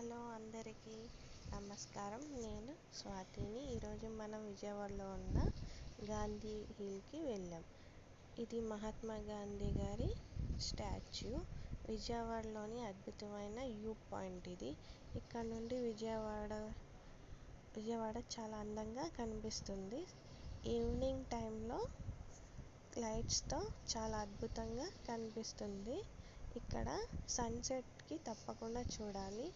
Hello అందరికీ నమస్కారం. నేను స్వాతిని. ఈరోజు మనం విజయవాడలో ఉన్న గాంధీ హిల్కి వెళ్ళాం. ఇది మహాత్మా గాంధీ గారి స్టాచ్యూ. విజయవాడలోని అద్భుతమైన వ్యూ పాయింట్ ఇది. ఇక్కడ నుండి విజయవాడ చాలా అందంగా కనిపిస్తుంది. ఈవినింగ్ టైంలో లైట్స్తో చాలా అద్భుతంగా కనిపిస్తుంది. ఇక్కడ సన్సెట్కి తప్పకుండా చూడాలి.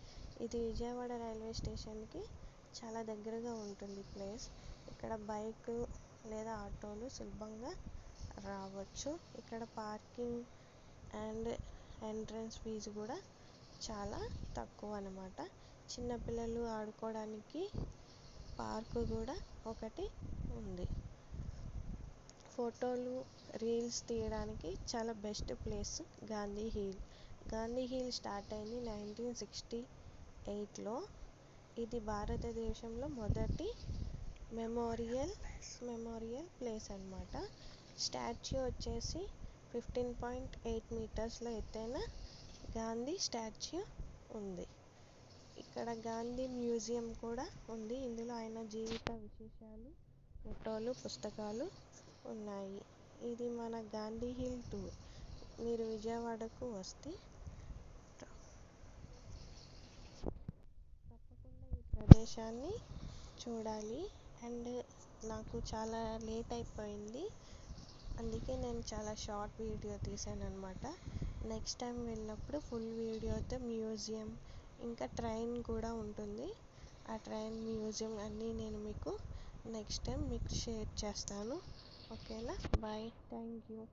ఇది విజయవాడ రైల్వే స్టేషన్కి చాలా దగ్గరగా ఉంటుంది ప్లేస్. ఇక్కడ బైక్ లేదా ఆటోలు సులభంగా రావచ్చు. ఇక్కడ పార్కింగ్ అండ్ ఎంట్రన్స్ ఫీజు కూడా చాలా తక్కువ అన్నమాట. చిన్నపిల్లలు ఆడుకోవడానికి పార్కు కూడా ఒకటి ఉంది. ఫోటోలు రీల్స్ తీయడానికి చాలా best place Gandhi hill. Gandhi hill start అయింది 1968లో. ఇది భారతదేశంలో మొదటి మెమోరియల్ ప్లేస్ అన్నమాట. స్టాచ్యూ వచ్చేసి 15.8 మీటర్స్ల ఎత్తైన గాంధీ స్టాచ్యూ ఉంది. ఇక్కడ గాంధీ మ్యూజియం కూడా ఉంది. ఇందులో ఆయన జీవిత విశేషాలు, ఫోటోలు, పుస్తకాలు ఉన్నాయి. ఇది మన గాంధీ హిల్ టూర్. మీరు విజయవాడకు వస్తే తప్పకుండా ఈ ప్రదేశాన్ని చూడాలి. అండ్ నాకు చాలా లేట్ అయిపోయింది, అందుకే నేను చాలా షార్ట్ వీడియో తీసాను అన్నమాట. నెక్స్ట్ టైం వెళ్ళినప్పుడు ఫుల్ వీడియోతో మ్యూజియం ఇంకా ట్రైన్ కూడా ఉంటుంది. ఆ ట్రైన్, మ్యూజియం అన్నీ నేను మీకు నెక్స్ట్ టైం షేర్ చేస్తాను. ఓకేనా? బాయ్. Thank you.